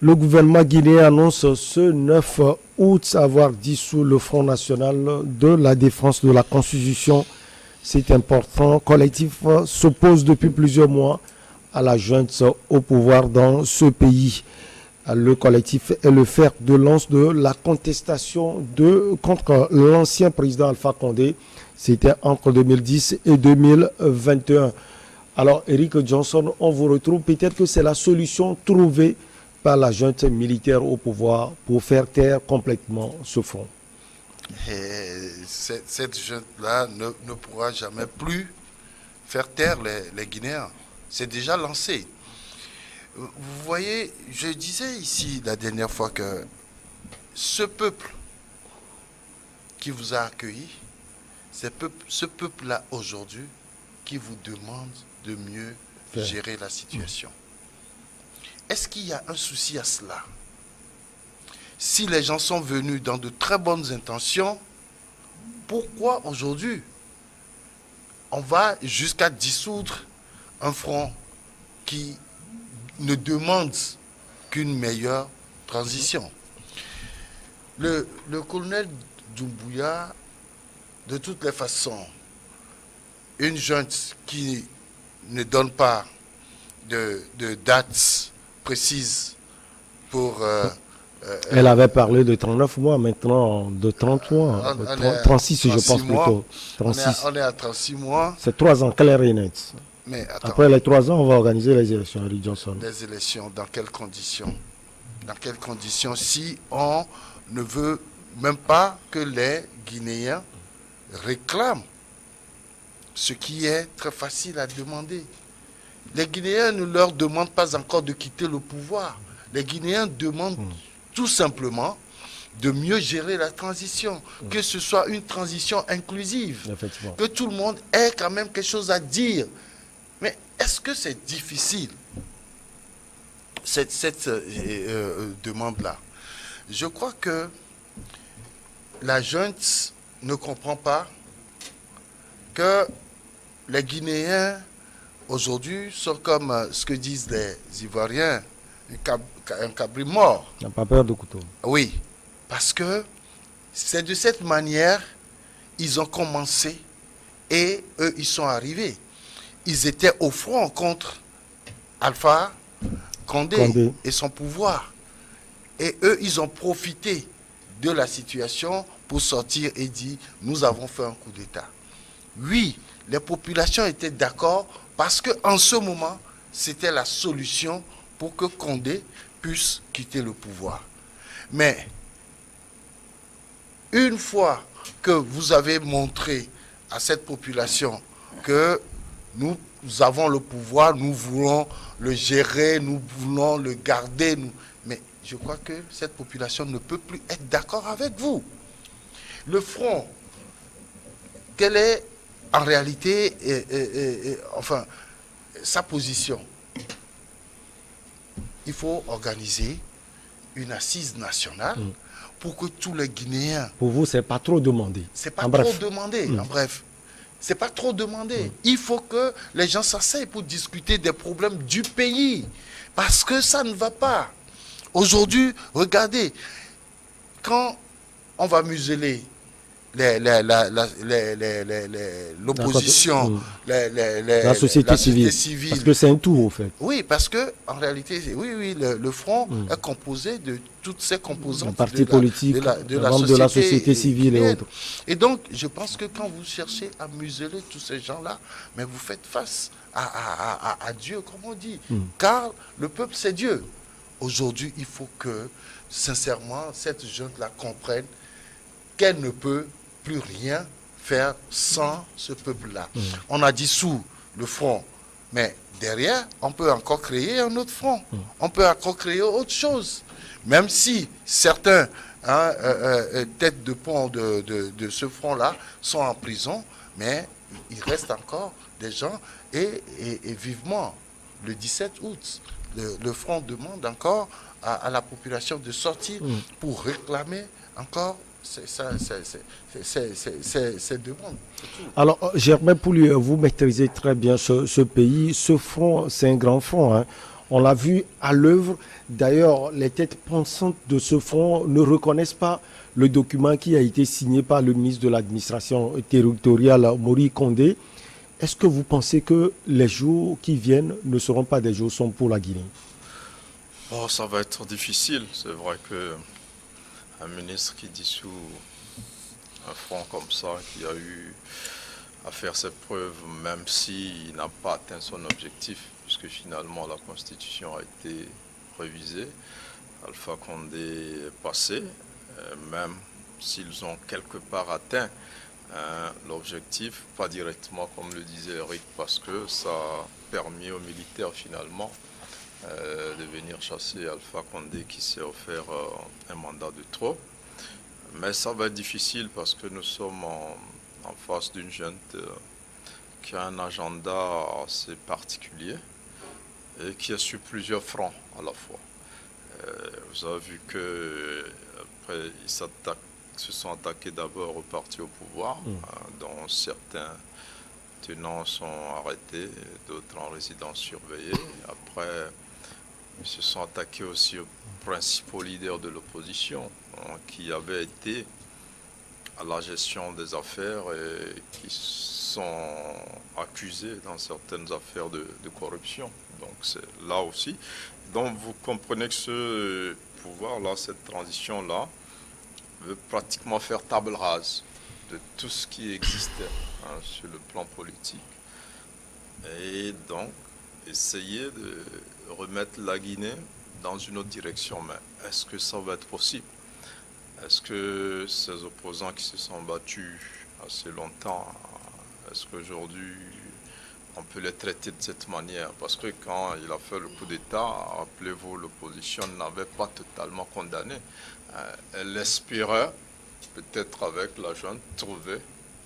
Le gouvernement guinéen annonce ce 9 août avoir dissous le Front national de la défense de la Constitution. C'est important. Collectif s'oppose depuis plusieurs mois à la junte au pouvoir dans ce pays. Le collectif est le fer de lance de la contestation contre l'ancien président Alpha Condé. C'était entre 2010 et 2021. Alors, Eric Johnson, on vous retrouve. Peut-être que c'est la solution trouvée par la junte militaire au pouvoir pour faire taire complètement ce front. Et cette junte-là ne pourra jamais plus faire taire les Guinéens. C'est déjà lancé. Vous voyez, je disais ici la dernière fois que ce peuple qui vous a accueilli, ce peuple-là aujourd'hui qui vous demande de mieux gérer la situation. Est-ce qu'il y a un souci à cela? Si les gens sont venus dans de très bonnes intentions, pourquoi aujourd'hui on va jusqu'à dissoudre un front qui ne demande qu'une meilleure transition? Le colonel Doumbouya, de toutes les façons, une junte qui ne donne pas de date précise pour... Elle avait parlé de 39 mois, maintenant de 30 mois, 36 je pense plutôt. 36. On est à 36 mois. C'est 3 ans, clair et net. Mais attends, après les 3 ans, on va organiser les élections, Eric Johnson. Les élections, dans quelles conditions? Dans quelles conditions si on ne veut même pas que les Guinéens réclament ce qui est très facile à demander? Les Guinéens ne leur demandent pas encore de quitter le pouvoir. Les Guinéens demandent tout simplement de mieux gérer la transition, que ce soit une transition inclusive, que tout le monde ait quand même quelque chose à dire. Mais est-ce que c'est difficile, cette demande-là? Je crois que la junte ne comprend pas que les Guinéens, aujourd'hui, sont comme ce que disent les Ivoiriens, un cabri mort. Il n'a pas peur de couteau. Oui, parce que c'est de cette manière ils ont commencé et eux, ils sont arrivés. Ils étaient au front contre Alpha Condé et son pouvoir. Et eux, ils ont profité de la situation pour sortir et dire « Nous avons fait un coup d'État ». Oui, les populations étaient d'accord parce qu'en ce moment, c'était la solution pour que Condé puisse quitter le pouvoir. Mais une fois que vous avez montré à cette population que nous avons le pouvoir, nous voulons le gérer, nous voulons le garder, mais je crois que cette population ne peut plus être d'accord avec vous. Le front, quelle est en réalité, enfin, sa position? Il faut organiser une assise nationale pour que tous les Guinéens... Pour vous, c'est pas trop demandé. C'est pas trop demandé, en bref. C'est pas trop demandé. Il faut que les gens s'asseyent pour discuter des problèmes du pays. Parce que ça ne va pas. Aujourd'hui, regardez, quand on va museler l'opposition, la société civile. Parce que c'est un tout, au fait. Oui, parce que en réalité, oui, le front est composé de toutes ces composantes partis politiques, de la société civile et autres. Et donc, je pense que quand vous cherchez à museler tous ces gens-là, mais vous faites face à Dieu, comme on dit. Car le peuple, c'est Dieu. Aujourd'hui, il faut que, sincèrement, cette junte-là comprenne qu'elle ne peut plus rien faire sans ce peuple-là. On a dissous le front, mais derrière, on peut encore créer un autre front. On peut encore créer autre chose. Même si certains têtes de pont de ce front-là sont en prison, mais il reste encore des gens et vivement, le 17 août, le front demande encore à la population de sortir pour réclamer encore ces demandes. Alors, Germain Pouliot, vous maîtrisez très bien ce pays. Ce front, c'est un grand front. Hein. On l'a vu à l'œuvre. D'ailleurs, les têtes pensantes de ce front ne reconnaissent pas le document qui a été signé par le ministre de l'administration territoriale, Maurice Condé. Est-ce que vous pensez que les jours qui viennent ne seront pas des jours sombres pour la Guinée? Oh, ça va être difficile. C'est vrai que un ministre qui dissout un front comme ça, qui a eu à faire ses preuves, même s'il n'a pas atteint son objectif, puisque finalement la Constitution a été révisée, Alpha Condé est passé, même s'ils ont quelque part atteint l'objectif, pas directement comme le disait Eric, parce que ça a permis aux militaires finalement de venir chasser Alpha Condé qui s'est offert un mandat de trop. Mais ça va être difficile parce que nous sommes en face d'une junte qui a un agenda assez particulier et qui est sur plusieurs fronts à la fois. Vous avez vu que après ils se sont attaqués d'abord au parti au pouvoir, dont certains tenants sont arrêtés, d'autres en résidence surveillée. Après, ils se sont attaqués aussi aux principaux leaders de l'opposition, qui avaient été à la gestion des affaires et qui sont accusés dans certaines affaires de corruption. Donc c'est là aussi. Donc vous comprenez que ce pouvoir-là, cette transition-là, veut pratiquement faire table rase de tout ce qui existait sur le plan politique. Et donc essayer de remettre la Guinée dans une autre direction. Mais est-ce que ça va être possible? Est-ce que ces opposants qui se sont battus assez longtemps, est-ce qu'aujourd'hui on peut les traiter de cette manière? Parce que quand il a fait le coup d'État, rappelez-vous, l'opposition n'avait pas totalement condamné. Elle espérait, peut-être avec la junte, trouver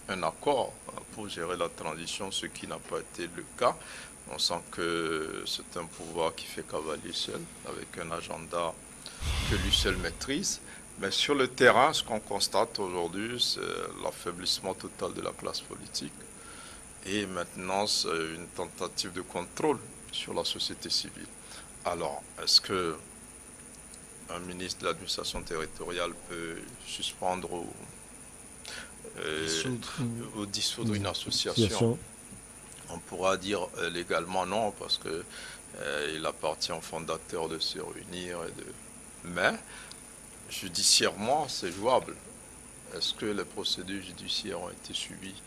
un accord pour gérer la transition, ce qui n'a pas été le cas. On sent que c'est un pouvoir qui fait cavalier seul, avec un agenda que lui seul maîtrise. Mais sur le terrain, ce qu'on constate aujourd'hui, c'est l'affaiblissement total de la classe politique. Et maintenant, c'est une tentative de contrôle sur la société civile. Alors, est-ce que un ministre de l'administration territoriale peut suspendre ou dissoudre une association? On pourra dire légalement non, parce que il appartient aux fondateurs de se réunir. Mais judiciairement, c'est jouable. Est-ce que les procédures judiciaires ont été suivies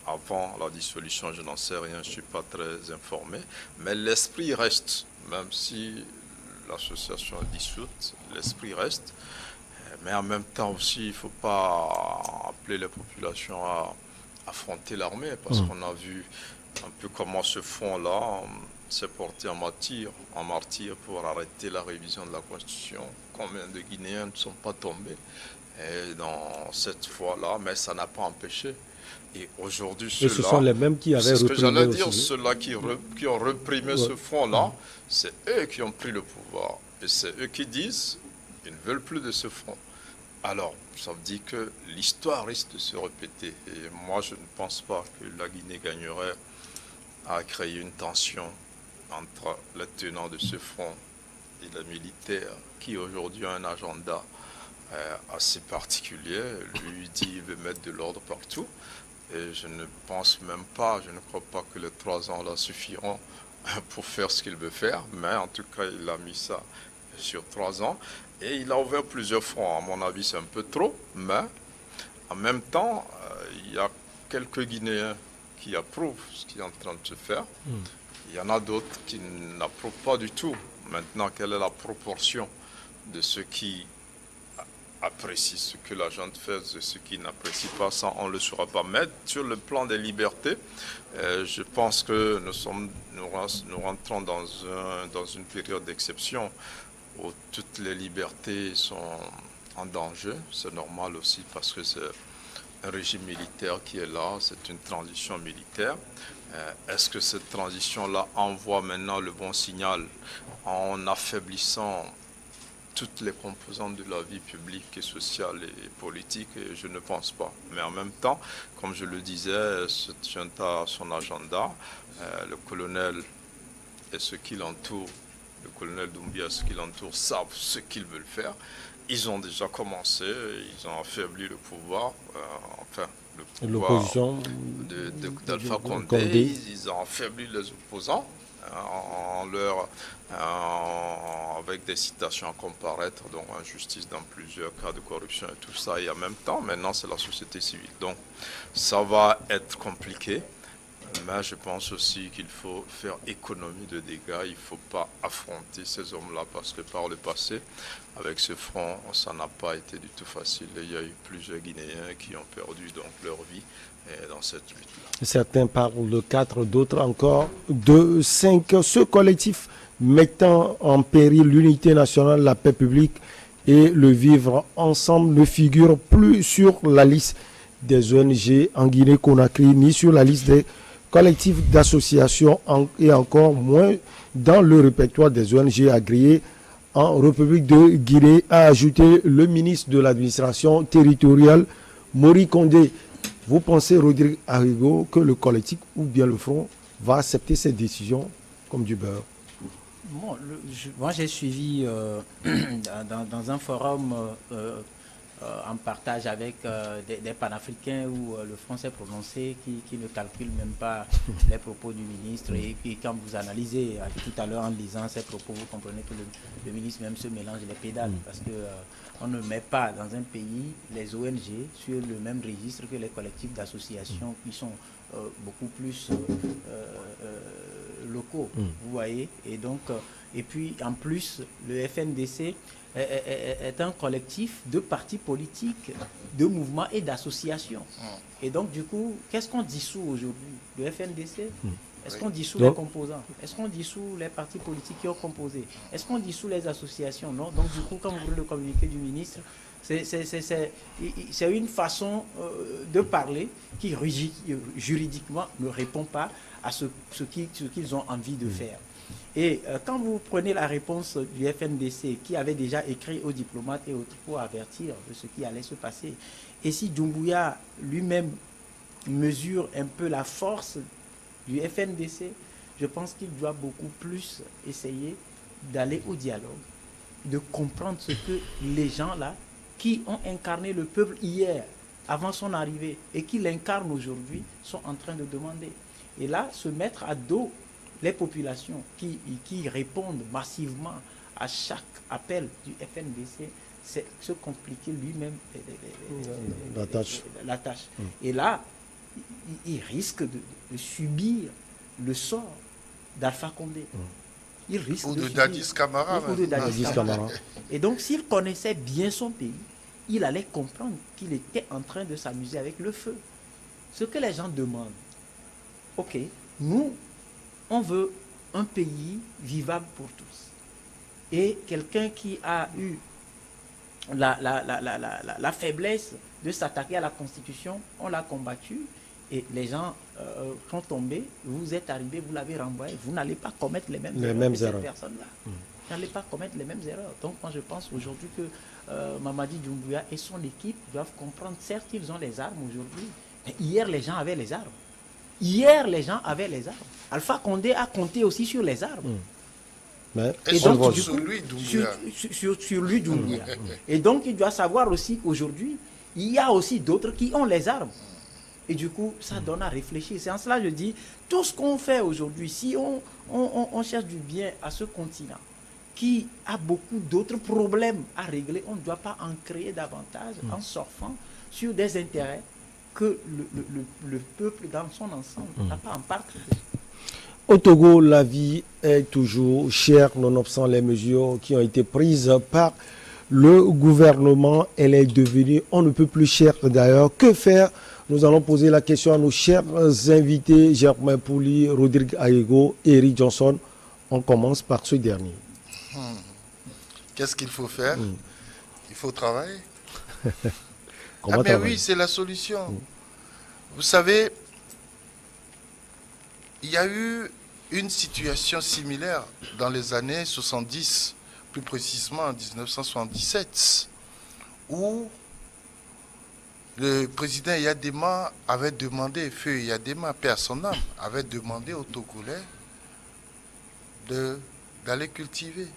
avant la dissolution? Je n'en sais rien, je ne suis pas très informé. Mais l'esprit reste, même si l'association est dissoute, l'esprit reste. Mais en même temps aussi, il ne faut pas appeler les populations à affronter l'armée, parce qu'on a vu un peu comment ce front-là s'est porté en martyr pour arrêter la révision de la Constitution. Combien de Guinéens ne sont pas tombés et dans cette fois-là, mais ça n'a pas empêché. Et aujourd'hui, ce sont les mêmes qui avaient reprimé. Ce que j'allais dire, ceux-là qui ont reprimé ce front-là, c'est eux qui ont pris le pouvoir. Et c'est eux qui disent qu'ils ne veulent plus de ce front. Alors, ça veut dire que l'histoire risque de se répéter. Et moi, je ne pense pas que la Guinée gagnerait à créer une tension entre les tenants de ce front et les militaires, qui aujourd'hui ont un agenda assez particulier. Lui dit qu'il veut mettre de l'ordre partout. Et je ne pense même pas, je ne crois pas que les 3 ans là suffiront pour faire ce qu'il veut faire. Mais en tout cas, il a mis ça sur 3 ans. Et il a ouvert plusieurs fronts. À mon avis, c'est un peu trop. Mais en même temps, il y a quelques Guinéens qui approuvent ce qui est en train de se faire. Il y en a d'autres qui n'approuvent pas du tout. Maintenant, quelle est la proportion de ceux qui apprécient ce que la junte fait, de ceux qui n'apprécient pas ça, on ne le saura pas. Mais sur le plan des libertés, je pense que nous rentrons dans une période d'exception où toutes les libertés sont en danger. C'est normal aussi parce que c'est un régime militaire qui est là, c'est une transition militaire. Est-ce que cette transition-là envoie maintenant le bon signal en affaiblissant toutes les composantes de la vie publique et sociale et politique? Et je ne pense pas. Mais en même temps, comme je le disais, cette junte a son agenda. Le colonel et ceux qui l'entourent, le colonel Doumbia et ceux qui l'entourent savent ce qu'ils veulent faire. Ils ont déjà commencé, ils ont affaibli le pouvoir, le pouvoir L'opposition d'Alpha Condé. Ils ont affaibli les opposants avec des citations à comparaître, donc injustice dans plusieurs cas de corruption et tout ça. Et en même temps, maintenant, c'est la société civile. Donc, ça va être compliqué. Mais je pense aussi qu'il faut faire économie de dégâts. Il ne faut pas affronter ces hommes-là parce que par le passé, avec ce front, ça n'a pas été du tout facile. Il y a eu plusieurs Guinéens qui ont perdu donc leur vie dans cette lutte-là. Certains parlent de 4, d'autres encore de 5. Ce collectif mettant en péril l'unité nationale, la paix publique et le vivre ensemble ne figure plus sur la liste des ONG en Guinée-Conakry ni sur la liste des collectifs d'associations et encore moins dans le répertoire des ONG agréées en République de Guinée, a ajouté le ministre de l'administration territoriale, Mori Condé. Vous pensez, Rodrigue Arigo, que le collectif ou bien le front va accepter cette décision comme du beurre? Bon, moi j'ai suivi dans un forum en partage avec des panafricains où le front s'est prononcé, qui ne calcule même pas les propos du ministre. Et puis quand vous analysez tout à l'heure en lisant ces propos, vous comprenez que le ministre même se mélange les pédales. Parce que on ne met pas dans un pays les ONG sur le même registre que les collectifs d'associations qui sont beaucoup plus locaux, vous voyez. Et donc, et puis en plus, le FNDC est un collectif de partis politiques, de mouvements et d'associations. Et donc, du coup, qu'est-ce qu'on dissout aujourd'hui? Le FNDC? Est-ce qu'on dissout les composants? Est-ce qu'on dissout les partis politiques qui ont composé? Est-ce qu'on dissout les associations? Non. Donc, du coup, comme vous voulez le communiqué du ministre, c'est une façon de parler qui juridiquement ne répond pas à ce qu'ils ont envie de faire. Et quand vous prenez la réponse du FNDC, qui avait déjà écrit aux diplomates et autres pour avertir de ce qui allait se passer, et si Doumbouya lui-même mesure un peu la force du FNDC, je pense qu'il doit beaucoup plus essayer d'aller au dialogue, de comprendre ce que les gens là, qui ont incarné le peuple hier, avant son arrivée, et qui l'incarnent aujourd'hui, sont en train de demander. Et là, se mettre à dos les populations qui répondent massivement à chaque appel du FNDC, c'est se compliquer lui-même la tâche. Et là, il risque de subir le sort d'Alpha Condé. Il risque ou de Dadis Camara. Et donc, s'il connaissait bien son pays, il allait comprendre qu'il était en train de s'amuser avec le feu. Ce que les gens demandent, ok, nous, on veut un pays vivable pour tous. Et quelqu'un qui a eu la faiblesse de s'attaquer à la Constitution, on l'a combattu et les gens sont tombés, vous êtes arrivés, vous l'avez renvoyé, vous n'allez pas commettre les mêmes erreurs que cette personne-là. Vous n'allez pas commettre les mêmes erreurs. Donc moi je pense aujourd'hui que Mamadi Doumbouya et son équipe doivent comprendre, certes ils ont les armes aujourd'hui, mais hier les gens avaient les armes. Hier, les gens avaient les armes. Alpha Condé a compté aussi sur les armes. Et donc, sur lui, Doumbouya. Et donc, il doit savoir aussi qu'aujourd'hui, il y a aussi d'autres qui ont les armes. Et du coup, ça donne à réfléchir. C'est en cela que je dis, tout ce qu'on fait aujourd'hui, si on cherche du bien à ce continent, qui a beaucoup d'autres problèmes à régler, on ne doit pas en créer davantage en surfant sur des intérêts que le peuple dans son ensemble n'a pas en partage. Au Togo, la vie est toujours chère, nonobstant les mesures qui ont été prises par le gouvernement. Elle est devenue, on ne peut plus chère d'ailleurs. Que faire? Nous allons poser la question à nos chers invités, Germain Pouli, Rodrigue Aego et Eric Johnson. On commence par ce dernier. Qu'est-ce qu'il faut faire? Il faut travailler. Oui, c'est la solution. Vous savez, il y a eu une situation similaire dans les années 70, plus précisément en 1977, où le président Yadema avait demandé, Feu Yadema, paix à son âme, avait demandé aux Togolais d'aller cultiver.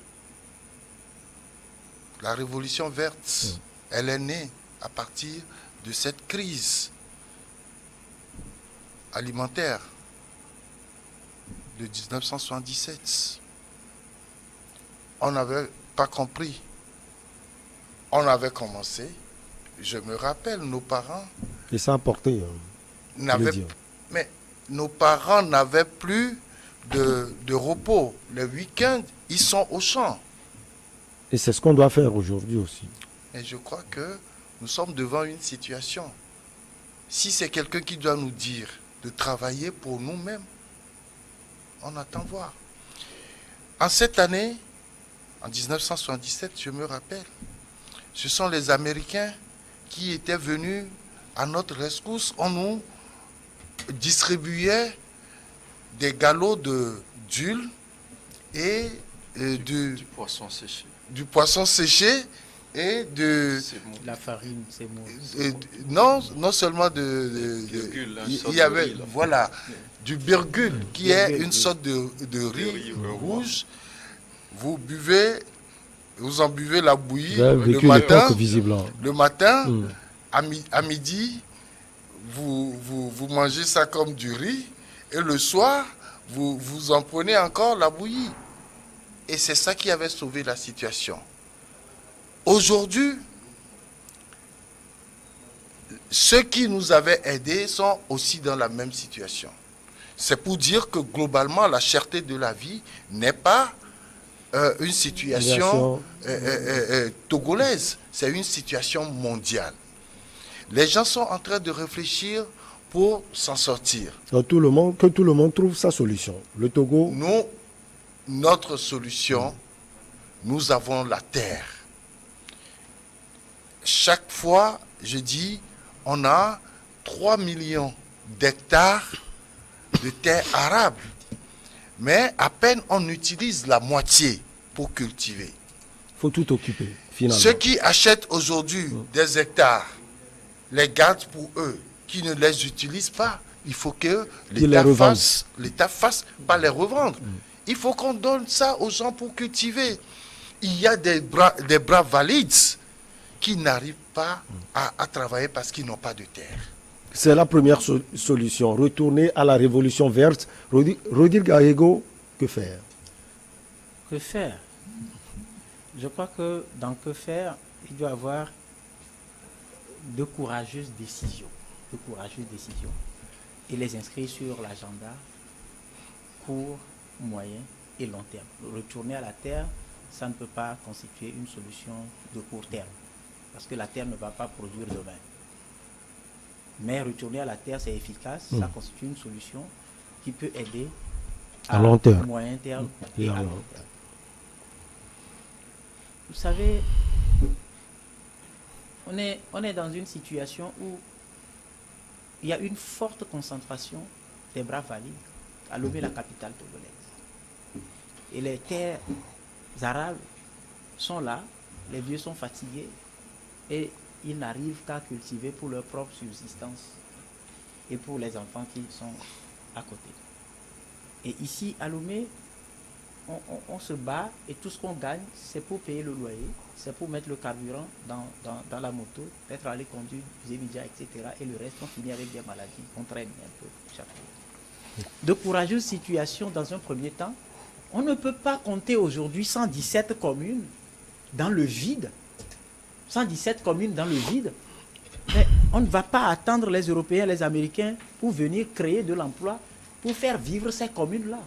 La révolution verte, elle est née à partir de cette crise alimentaire de 1977. On n'avait pas compris. On avait commencé, je me rappelle, nos parents Et ça a porté. mais nos parents n'avaient plus de repos. Les week-ends, ils sont au champ. Et c'est ce qu'on doit faire aujourd'hui aussi. Et je crois que nous sommes devant une situation. Si c'est quelqu'un qui doit nous dire de travailler pour nous-mêmes, on attend voir. En cette année, en 1977, je me rappelle, ce sont les Américains qui étaient venus à notre rescousse. On nous distribuait des galops d'huile et du poisson séché. Du poisson séché et de... La farine, c'est mou. Non seulement de il y avait, voilà, du birgul, qui est une sorte de riz rouge. Vous en buvez la bouillie le matin, à midi, vous mangez ça comme du riz, et le soir, vous en prenez encore la bouillie. Et c'est ça qui avait sauvé la situation. Aujourd'hui, ceux qui nous avaient aidés sont aussi dans la même situation. C'est pour dire que globalement, la cherté de la vie n'est pas une situation togolaise, c'est une situation mondiale. Les gens sont en train de réfléchir pour s'en sortir. Que tout le monde trouve sa solution. Le Togo... Notre solution, nous avons la terre. Chaque fois, je dis, on a 3 millions d'hectares de terre arable. Mais à peine on utilise la moitié pour cultiver. Il faut tout occuper, finalement. Ceux qui achètent aujourd'hui des hectares, les gardent pour eux, qui ne les utilisent pas. Il faut que l'État fasse, pas les revendre. Il faut qu'on donne ça aux gens pour cultiver. Il y a des bras valides qui n'arrivent pas à travailler parce qu'ils n'ont pas de terre. C'est la première solution. Retourner à la révolution verte. Rodil Gallego, que faire? Que faire? Je crois que dans que faire, il doit y avoir de courageuses décisions. Et les inscrire sur l'agenda court, moyen et long terme. Retourner à la terre, ça ne peut pas constituer une solution de court terme, parce que la terre ne va pas produire demain. Mais retourner à la terre, c'est efficace, ça constitue une solution qui peut aider à long terme, moyen terme et à long terme. Vous savez, on est dans une situation où il y a une forte concentration des bras valides à Lomé, la capitale togolaise. Et les terres arables sont là, les vieux sont fatigués et ils n'arrivent qu'à cultiver pour leur propre subsistance et pour les enfants qui sont à côté. Et ici, à Lomé, on se bat et tout ce qu'on gagne, c'est pour payer le loyer, c'est pour mettre le carburant dans la moto, peut-être aller conduire des médias, etc. Et le reste, on finit avec des maladies, on traîne un peu chaque jour. De courageuses situations dans un premier temps. On ne peut pas compter aujourd'hui 117 communes dans le vide. 117 communes dans le vide. Mais on ne va pas attendre les Européens, les Américains pour venir créer de l'emploi, pour faire vivre ces communes-là.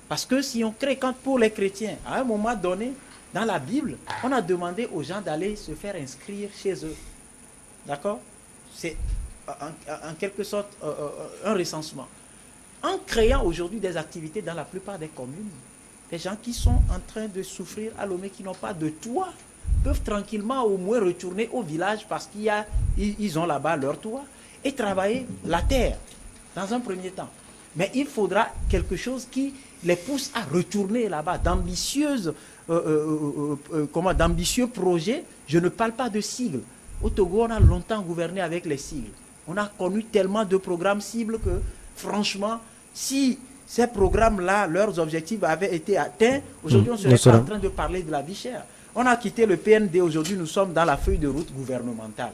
Parce que si on crée, quand pour les chrétiens, à un moment donné, dans la Bible, on a demandé aux gens d'aller se faire inscrire chez eux. D'accord? C'est en quelque sorte un recensement. En créant aujourd'hui des activités dans la plupart des communes, les gens qui sont en train de souffrir à Lomé, qui n'ont pas de toit, peuvent tranquillement au moins retourner au village parce qu'ils ont là-bas leur toit et travailler la terre dans un premier temps. Mais il faudra quelque chose qui les pousse à retourner là-bas, d'ambitieux projets. Je ne parle pas de sigles. Au Togo, on a longtemps gouverné avec les sigles. On a connu tellement de programmes cibles que, franchement, si ces programmes-là, leurs objectifs avaient été atteints, aujourd'hui on serait pas en train de parler de la vie chère. On a quitté le PND, aujourd'hui nous sommes dans la feuille de route gouvernementale.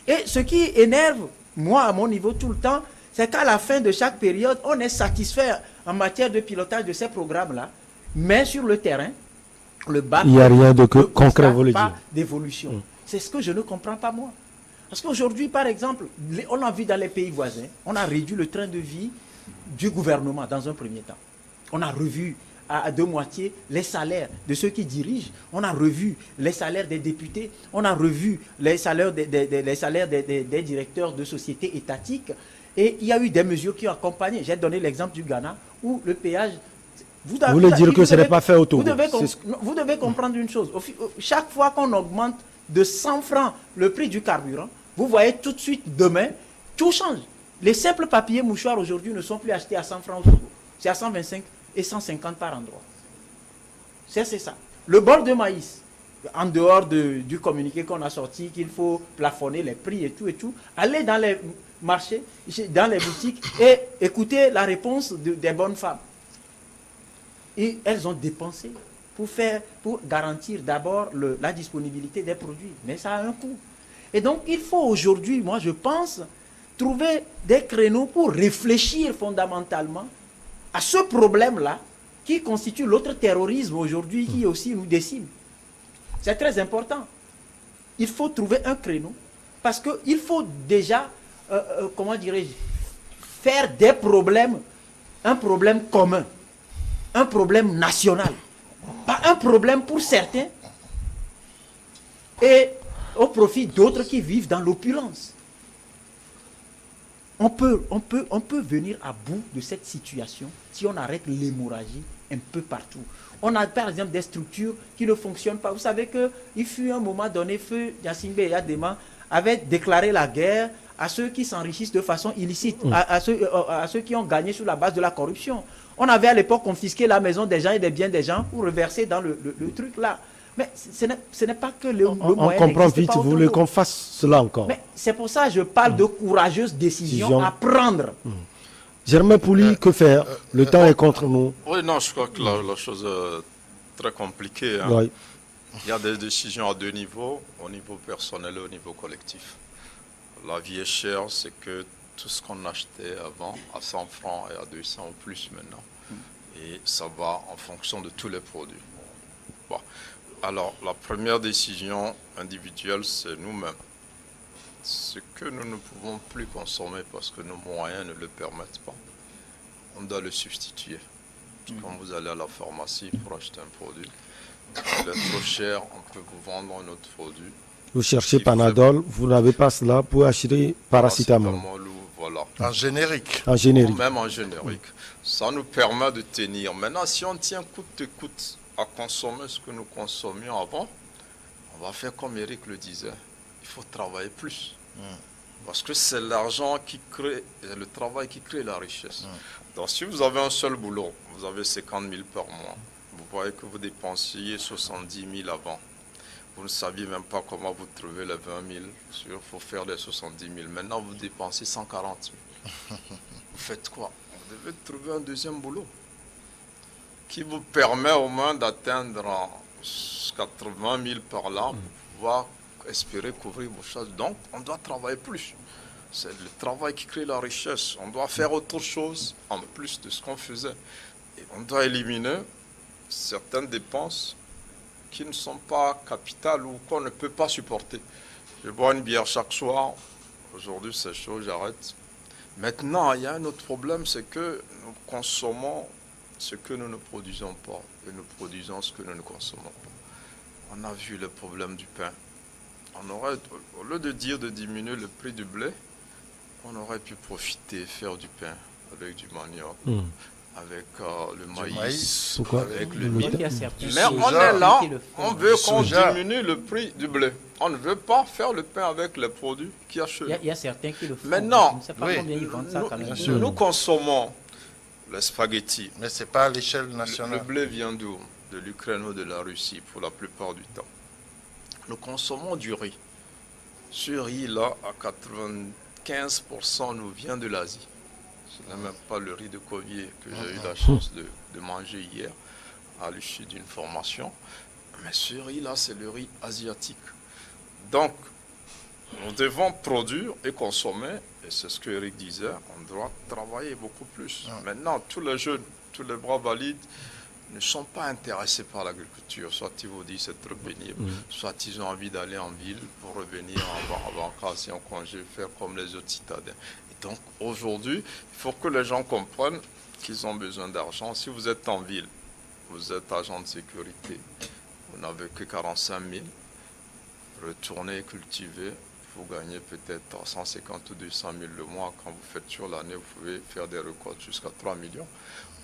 Et ce qui énerve, moi à mon niveau tout le temps, c'est qu'à la fin de chaque période, on est satisfait en matière de pilotage de ces programmes-là, mais sur le terrain, le bas, il n'y a rien de concret, vous le pas dites. d'évolution. C'est ce que je ne comprends pas moi. Parce qu'aujourd'hui, par exemple, on a vu dans les pays voisins, on a réduit le train de vie du gouvernement dans un premier temps. On a revu à deux moitiés les salaires de ceux qui dirigent, on a revu les salaires des députés, on a revu les salaires des directeurs de sociétés étatiques, et il y a eu des mesures qui ont accompagné. J'ai donné l'exemple du Ghana, où le péage... Vous voulez dire que ce n'est pas fait au Togo? Vous devez comprendre une chose. Chaque fois qu'on augmente de 100 francs le prix du carburant, vous voyez tout de suite, demain, tout change. Les simples papiers mouchoirs aujourd'hui ne sont plus achetés à 100 francs au Togo. C'est à 125 et 150 par endroit. C'est ça. Le bol de maïs, en dehors du communiqué qu'on a sorti, qu'il faut plafonner les prix et tout, allez dans les marchés, dans les boutiques et écoutez la réponse des bonnes femmes. Et elles ont dépensé pour garantir d'abord la disponibilité des produits. Mais ça a un coût. Et donc, il faut aujourd'hui, moi je pense, trouver des créneaux pour réfléchir fondamentalement à ce problème-là qui constitue l'autre terrorisme aujourd'hui qui aussi nous décime. C'est très important. Il faut trouver un créneau parce qu'il faut déjà, comment dirais-je, faire des problèmes, un problème commun, un problème national, pas un problème pour certains et au profit d'autres qui vivent dans l'opulence. On peut venir à bout de cette situation si on arrête l'hémorragie un peu partout. On a par exemple des structures qui ne fonctionnent pas. Vous savez qu'il fut un moment donné, Feu Yacine Yadema avait déclaré la guerre à ceux qui s'enrichissent de façon illicite, à ceux qui ont gagné sur la base de la corruption. On avait à l'époque confisqué la maison des gens et des biens des gens pour reverser dans le truc là. Mais ce n'est pas que le moyen. On comprend vite, vous voulez qu'on fasse cela encore. Mais c'est pour ça que je parle de courageuses décisions à prendre. Germain Pouli, que faire? Le temps est contre nous. Oui, non, je crois que la chose est très compliquée. Hein. Oui. Il y a des décisions à deux niveaux, au niveau personnel et au niveau collectif. La vie est chère, c'est que tout ce qu'on achetait avant à 100 francs et à 200 ou plus maintenant. Et ça va en fonction de tous les produits. Bon. Alors, la première décision individuelle, c'est nous-mêmes. Ce que nous ne pouvons plus consommer parce que nos moyens ne le permettent pas, on doit le substituer. Quand vous allez à la pharmacie pour acheter un produit, il est trop cher, on peut vous vendre un autre produit. Vous cherchez Panadol, vous n'avez pas cela pour acheter paracétamol. Voilà. En générique. En générique. Même en générique. Ça nous permet de tenir. Maintenant, si on tient coûte que coûte à consommer ce que nous consommions avant, on va faire comme Eric le disait. Il faut travailler plus. Parce que c'est l'argent qui crée, le travail qui crée la richesse. Donc si vous avez un seul boulot, vous avez 50 000 par mois, vous voyez que vous dépensiez 70 000 avant. Vous ne saviez même pas comment vous trouvez les 20 000. Il faut faire les 70 000. Maintenant, vous dépensez 140 000. Vous faites quoi? Vous devez trouver un deuxième boulot qui vous permet au moins d'atteindre 80 000 par là pour pouvoir espérer couvrir vos choses. Donc, on doit travailler plus. C'est le travail qui crée la richesse. On doit faire autre chose en plus de ce qu'on faisait. Et on doit éliminer certaines dépenses qui ne sont pas capitales ou qu'on ne peut pas supporter. Je bois une bière chaque soir. Aujourd'hui, c'est chaud, j'arrête. Maintenant, il y a un autre problème, c'est que nous consommons ce que nous ne produisons pas et nous produisons ce que nous ne consommons pas. On a vu le problème du pain. On aurait, au lieu de dire de diminuer le prix du blé, on aurait pu profiter, faire du pain avec du manioc, avec le maïs, avec le mil. Mais on est là, on veut qu'on diminue le prix du blé. On ne veut pas faire le pain avec les produits qui achètent. Il y a certains qui le font. Maintenant, je ne sais pas combien ils vendent ça quand même. Nous consommons les spaghettis. Mais ce n'est pas à l'échelle nationale. Le blé vient d'où? De l'Ukraine ou de la Russie pour la plupart du temps. Nous consommons du riz. Ce riz-là, à 95%, nous vient de l'Asie. Ce n'est même pas le riz de Covier que j'ai eu la chance de manger hier à l'issue d'une formation. Mais ce riz-là, c'est le riz asiatique. Donc, nous devons produire et consommer, et c'est ce que Eric disait, on doit travailler beaucoup plus. Maintenant, tous les jeunes, tous les bras valides ne sont pas intéressés par l'agriculture. Soit ils vous disent c'est trop pénible, soit ils ont envie d'aller en ville pour revenir en vacances et en congé, faire comme les autres citadins. Et donc, aujourd'hui, il faut que les gens comprennent qu'ils ont besoin d'argent. Si vous êtes en ville, vous êtes agent de sécurité, vous n'avez que 45 000, retournez cultiver, vous gagnez peut-être 150 ou 200 000 le mois. Quand vous faites sur l'année, vous pouvez faire des récoltes jusqu'à 3 millions.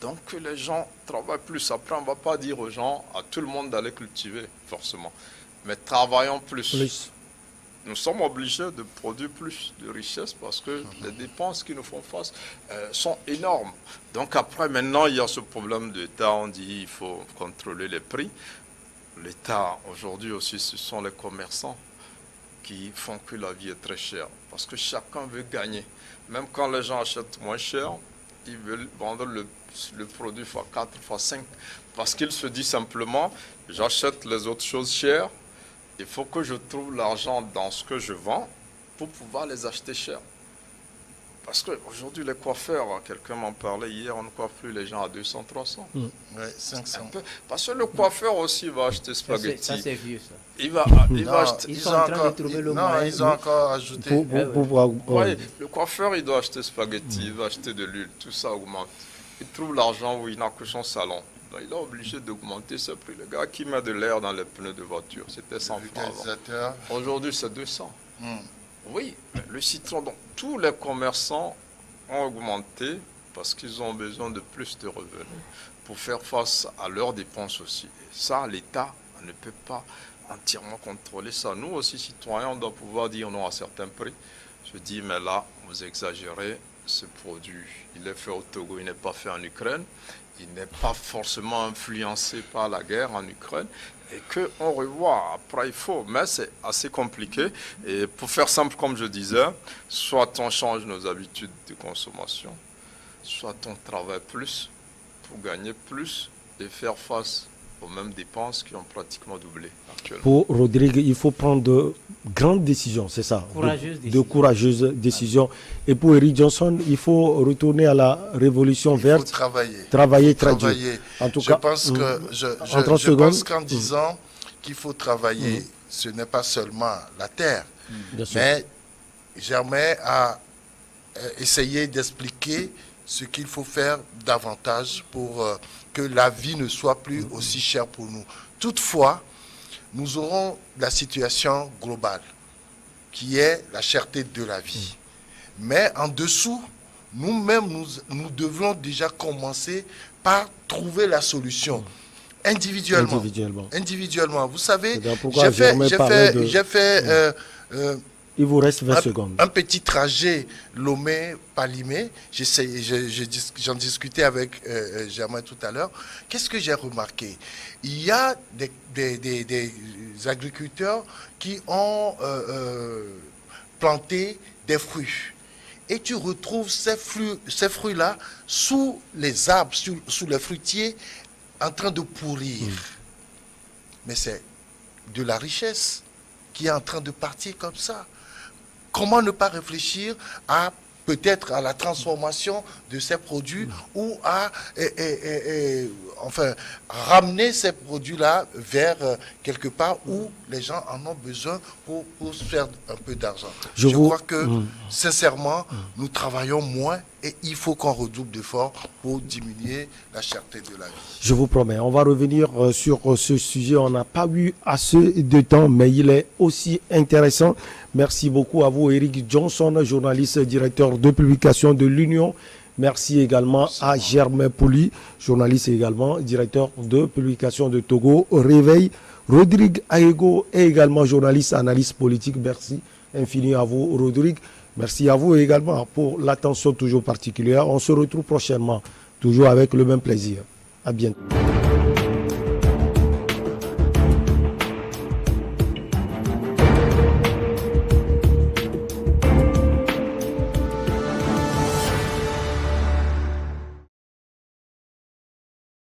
Donc que les gens travaillent plus. Après, on ne va pas dire aux gens, à tout le monde d'aller cultiver, forcément. Mais travaillons plus. Nous sommes obligés de produire plus de richesses parce que les dépenses qui nous font face sont énormes. Donc après, maintenant, il y a ce problème d'État. On dit qu'il faut contrôler les prix. L'État, aujourd'hui aussi, ce sont les commerçants qui font que la vie est très chère. Parce que chacun veut gagner. Même quand les gens achètent moins cher, ils veulent vendre le produit x4, x5. Parce qu'ils se disent simplement, j'achète les autres choses chères, il faut que je trouve l'argent dans ce que je vends pour pouvoir les acheter cher. Parce qu'aujourd'hui, les coiffeurs, quelqu'un m'en parlait hier, on ne coiffe plus les gens à 200, 300. Ouais, 500. Parce que le coiffeur aussi va acheter spaghetti. Ça, c'est vieux, ça. Il va acheter. Ils sont en train de trouver le moyen. Ils ont encore ajouté. Ouais, le coiffeur, il doit acheter spaghetti, il va acheter de l'huile, tout ça augmente. Il trouve l'argent où il n'a que son salon. Donc, il est obligé d'augmenter ce prix. Le gars qui met de l'air dans les pneus de voiture, c'était 100 francs avant. Aujourd'hui, c'est 200. Oui, le citron, donc tous les commerçants ont augmenté parce qu'ils ont besoin de plus de revenus pour faire face à leurs dépenses aussi. Et ça, l'État ne peut pas entièrement contrôler ça. Nous aussi, citoyens, on doit pouvoir dire non à certains prix. Je dis, mais là, vous exagérez, ce produit, il est fait au Togo, il n'est pas fait en Ukraine, il n'est pas forcément influencé par la guerre en Ukraine, et qu'on revoit. Après, il faut, mais c'est assez compliqué. Et pour faire simple, comme je disais, soit on change nos habitudes de consommation, soit on travaille plus pour gagner plus et faire face aux mêmes dépenses qui ont pratiquement doublé actuellement. Pour Rodrigue, il faut prendre de grandes décisions, c'est ça, de courageuses décisions. Et pour Eric Johnson, il faut retourner à la révolution verte. Il faut travailler. Dur. En tout cas, je pense qu'en disant qu'il faut travailler, ce n'est pas seulement la terre, mais Germain a essayé d'expliquer ce qu'il faut faire davantage pour que la vie ne soit plus aussi chère pour nous. Toutefois, nous aurons la situation globale, qui est la cherté de la vie. Mais en dessous, nous-mêmes, nous devrons déjà commencer par trouver la solution. Individuellement. Vous savez, j'ai fait il vous reste 20 secondes. Un petit trajet Lomé-Palimé. J'en discutais avec Germain tout à l'heure. Qu'est-ce que j'ai remarqué? Il y a des agriculteurs qui ont planté des fruits. Et tu retrouves ces fruits-là sous les arbres, sous les fruitiers, en train de pourrir. Mais c'est de la richesse qui est en train de partir comme ça. Comment ne pas réfléchir à peut-être à la transformation de ces produits ou à ramener ces produits-là vers quelque part où les gens en ont besoin pour se faire un peu d'argent. Je crois que, sincèrement, nous travaillons moins et il faut qu'on redouble d'efforts pour diminuer la cherté de la vie. Je vous promets, on va revenir sur ce sujet. On n'a pas eu assez de temps, mais il est aussi intéressant. Merci beaucoup à vous, Eric Johnson, journaliste, directeur de publication de l'Union. Merci également à Germain Pouli, journaliste et également directeur de publication de Togo Réveil. Rodrigue Aego est également journaliste, analyste politique. Merci infini à vous, Rodrigue. Merci à vous également pour l'attention toujours particulière. On se retrouve prochainement, toujours avec le même plaisir. À bientôt.